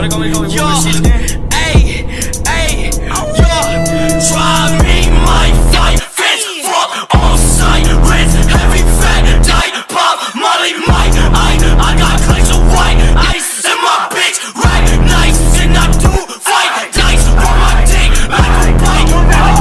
Yo, ayy, ayy, yo, try me, my fight, fence, fuck, on site, rinse, heavy, fat, diet, pop, molly, mic, I got clicks of white, ice in my bitch, right, nice, and I do fight, dice, for my dick, like a bike.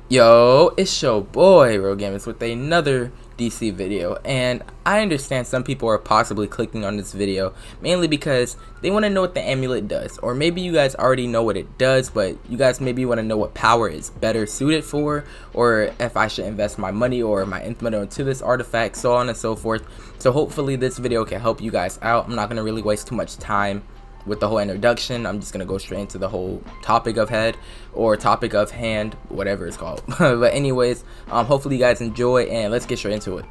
Yo, it's your boy YOOOO Gamers with another DC video, and I understand some people are possibly clicking on this video mainly because they want to know what the amulet does, or maybe you guys already know what it does, but you guys maybe want to know what power is better suited for, or if I should invest my money or my infinite into this artifact, so on and so forth. So hopefully this video can help you guys out. I'm not going to really waste too much time with the whole introduction. I'm just gonna go straight into the whole topic of head, or topic of hand, whatever it's called. But anyways, hopefully you guys enjoy, and let's get straight into it.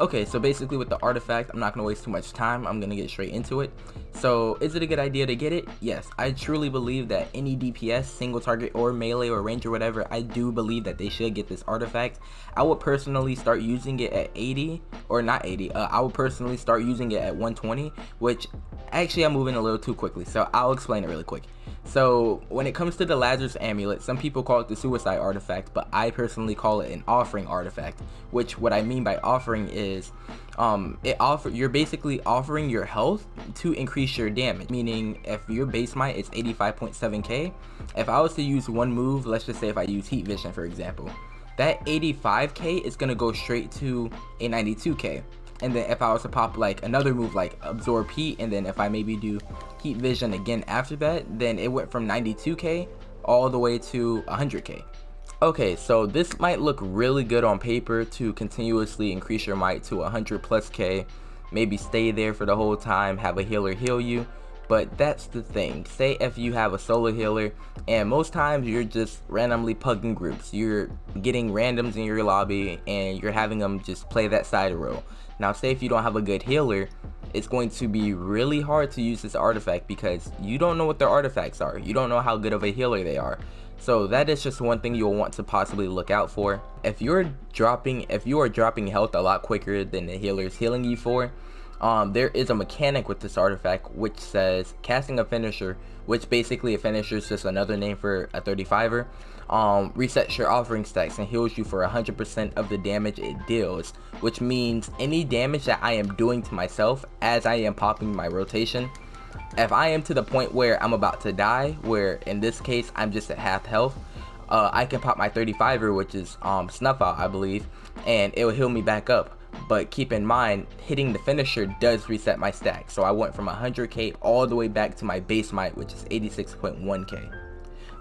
Okay, so basically with the artifact, I'm not going to waste too much time. I'm going to get straight into it. So, is it a good idea to get it? Yes, I truly believe that any DPS, single target, or melee, or range, or whatever, I do believe that they should get this artifact. I would personally start using it at 80, or not 80, I would personally start using it at 120, which, actually I'm moving a little too quickly, so I'll explain it really quick. So, when it comes to the Lazarus Amulet, some people call it the suicide artifact, but I personally call it an offering artifact, which what I mean by offering is you're basically offering your health to increase your damage, meaning if your base might is 85.7k, if I was to use one move, let's just say if I use heat vision for example, that 85k is going to go straight to a 92k. And then if I was to pop like another move like absorb heat, and then if I maybe do heat vision again after that, then it went from 92k all the way to 100k. Okay, so this might look really good on paper to continuously increase your might to 100 plus k, maybe stay there for the whole time, have a healer heal you. But that's the thing, say if you have a solo healer and most times you're just randomly pugging groups, you're getting randoms in your lobby and you're having them just play that side role. Now say if you don't have a good healer, it's going to be really hard to use this artifact because you don't know what their artifacts are, you don't know how good of a healer they are. So that is just one thing you'll want to possibly look out for. If you are dropping health a lot quicker than the healer is healing you for, there is a mechanic with this artifact which says casting a finisher, which basically a finisher is just another name for a 35er, resets your offering stacks and heals you for 100% of the damage it deals, which means any damage that I am doing to myself as I am popping my rotation, if I am to the point where I'm about to die, where in this case I'm just at half health, I can pop my 35er, which is snuff out I believe, and it will heal me back up. But keep in mind, hitting the finisher does reset my stack, so I went from 100k all the way back to my base might, which is 86.1k.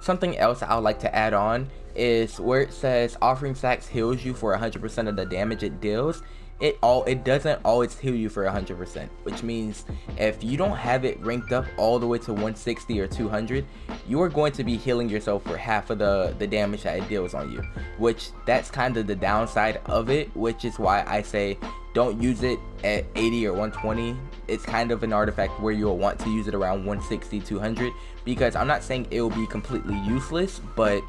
Something else I would like to add on is where it says offering stacks heals you for 100% of the damage it deals, it doesn't always heal you for 100%, which means if you don't have it ranked up all the way to 160 or 200, you are going to be healing yourself for half of the damage that it deals on you, which that's kind of the downside of it, which is why I say don't use it at 80 or 120. It's kind of an artifact where you'll want to use it around 160, 200, because I'm not saying it will be completely useless, but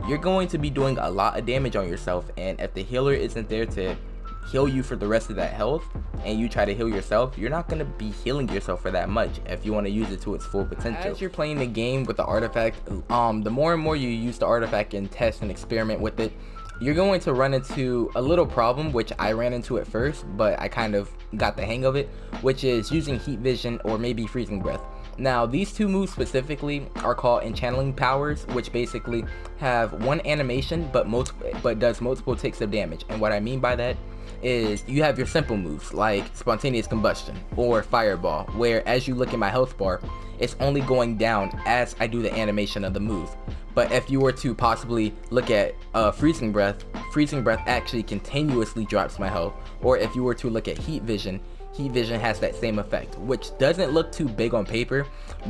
you're going to be doing a lot of damage on yourself, and if the healer isn't there to heal you for the rest of that health and you try to heal yourself, you're not going to be healing yourself for that much if you want to use it to its full potential. As you're playing the game with the artifact, the more and more you use the artifact and test and experiment with it, you're going to run into a little problem, which I ran into at first, but I kind of got the hang of it, which is using heat vision or maybe freezing breath. Now these two moves specifically are called enchanting powers, which basically have one animation but does multiple ticks of damage. And what I mean by that is you have your simple moves like spontaneous combustion or fireball, where as you look at my health bar, it's only going down as I do the animation of the move. But if you were to possibly look at freezing breath actually continuously drops my health. Or if you were to look at heat vision has that same effect, which doesn't look too big on paper,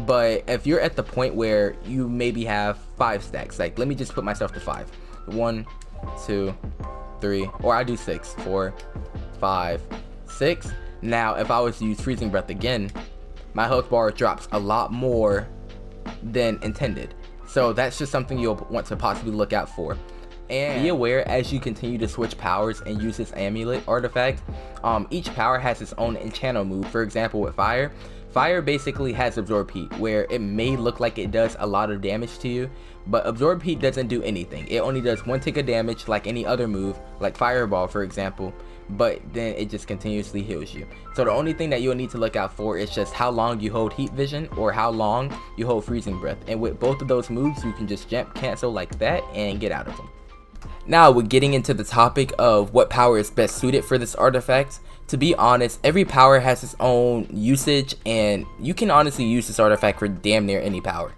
but if you're at the point where you maybe have 5 stacks, like let me just put myself to 5, 1, 2, 3, or I do 6, 4, 5, 6. Now if I was to use freezing breath again, my health bar drops a lot more than intended. So that's just something you'll want to possibly look out for. And be aware as you continue to switch powers and use this amulet artifact, each power has its own enchantment move. For example, with fire basically has absorb heat, where it may look like it does a lot of damage to you, but absorb heat doesn't do anything. It only does 1 tick of damage like any other move, like fireball for example, but then it just continuously heals you. So the only thing that you'll need to look out for is just how long you hold heat vision or how long you hold freezing breath, and with both of those moves you can just jump cancel like that and get out of them. Now we're getting into the topic of what power is best suited for this artifact. To be honest, every power has its own usage, and you can honestly use this artifact for damn near any power.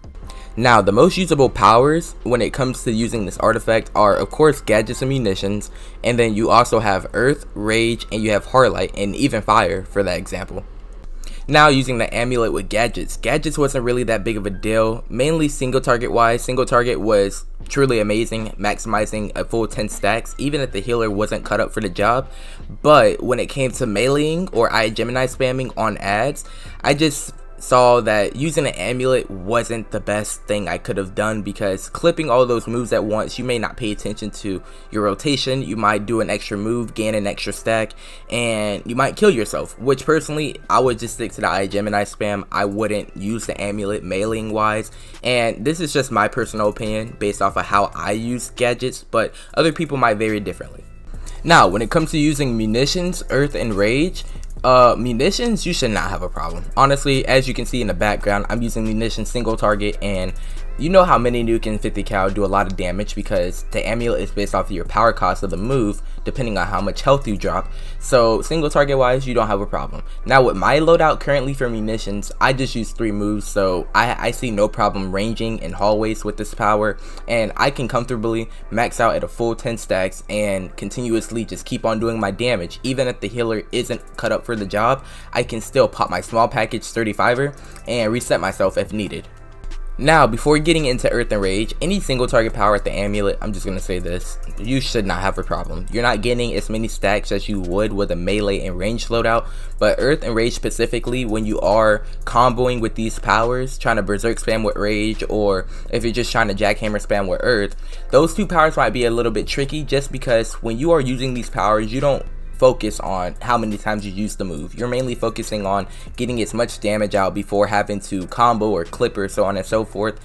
Now, the most usable powers when it comes to using this artifact are, of course, gadgets and munitions, and then you also have Earth, Rage, and you have Heartlight, and even Fire for that example. Now, using the amulet with gadgets wasn't really that big of a deal, mainly single target wise. Single target was truly amazing, maximizing a full 10 stacks even if the healer wasn't cut up for the job. But when it came to meleeing or Gemini spamming on ads, I just saw that using an amulet wasn't the best thing I could have done, because clipping all those moves at once, you may not pay attention to your rotation, you might do an extra move, gain an extra stack, and you might kill yourself, which personally I would just stick to the Gemini spam. I wouldn't use the amulet meleeing wise, and this is just my personal opinion based off of how I use gadgets, but other people might vary differently. Now when it comes to using munitions, Earth, and Rage, munitions, you should not have a problem. Honestly, as you can see in the background, I'm using munitions single target, and you know how mini nuke and 50 cal do a lot of damage because the amulet is based off of your power cost of the move depending on how much health you drop. So single target wise, you don't have a problem. Now with my loadout currently for munitions, I just use 3 moves, so I see no problem ranging in hallways with this power, and I can comfortably max out at a full 10 stacks and continuously just keep on doing my damage. Even if the healer isn't cut up for the job, I can still pop my small package 35er and reset myself if needed. Now, before getting into Earth and Rage, any single target power at the amulet, I'm just going to say this, you should not have a problem. You're not getting as many stacks as you would with a melee and range loadout, but Earth and Rage specifically, when you are comboing with these powers, trying to berserk spam with Rage, or if you're just trying to jackhammer spam with Earth, those 2 powers might be a little bit tricky, just because when you are using these powers, you don't focus on how many times you use the move. You're mainly focusing on getting as much damage out before having to combo or clip or so on and so forth.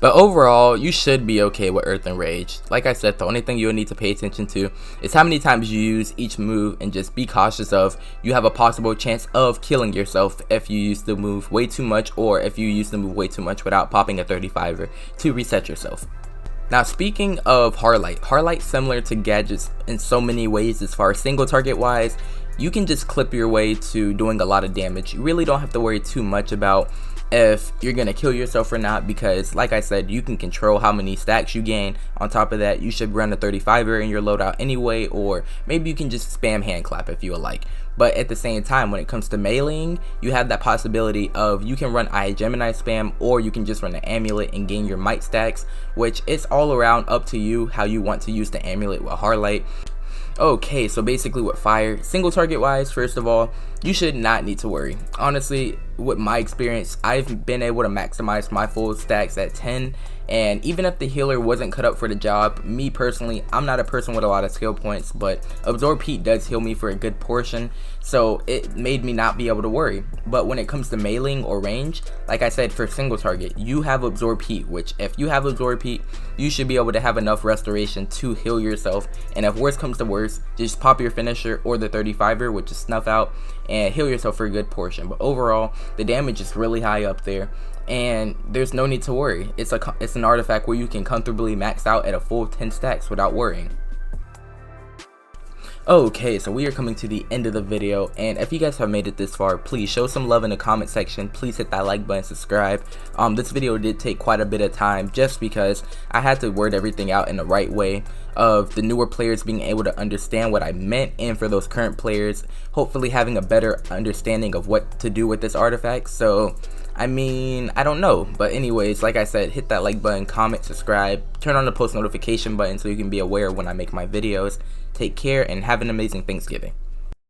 But overall, you should be okay with Earth and Rage. Like I said, the only thing you'll need to pay attention to is how many times you use each move, and just be cautious of you have a possible chance of killing yourself if you use the move way too much, or if you use the move way too much without popping a 35er to reset yourself. Now speaking of Heartlight similar to gadgets in so many ways. As far as single target wise, you can just clip your way to doing a lot of damage. You really don't have to worry too much about if you're gonna kill yourself or not, because like I said, you can control how many stacks you gain. On top of that, you should run a 35er in your loadout anyway, or maybe you can just spam hand clap if you would like. But at the same time, when it comes to meleeing, you have that possibility of you can run Gemini spam, or you can just run the amulet and gain your might stacks, which is all around up to you how you want to use the amulet with Heartlight. Okay, so basically with fire, single target wise, first of all, you should not need to worry. Honestly, with my experience, I've been able to maximize my full stacks at 10, and even if the healer wasn't cut up for the job, me personally, I'm not a person with a lot of skill points, but absorb heat does heal me for a good portion, so it made me not be able to worry. But when it comes to meleeing or range, like I said, for single target, you have absorb heat, which if you have absorb heat, you should be able to have enough restoration to heal yourself, and if worst comes to worst, just pop your finisher or the 35er, which is snuff out, and heal yourself for a good portion. But overall, the damage is really high up there, and there's no need to worry. It's an artifact where you can comfortably max out at a full 10 stacks without worrying. Okay, so we are coming to the end of the video, and if you guys have made it this far, please show some love in the comment section. Please hit that like button, subscribe. This video did take quite a bit of time just because I had to word everything out in the right way, of the newer players being able to understand what I meant, and for those current players hopefully having a better understanding of what to do with this artifact. So I mean, I don't know, but anyways, like I said, hit that like button, comment, subscribe, turn on the post notification button so you can be aware when I make my videos. Take care and have an amazing Thanksgiving.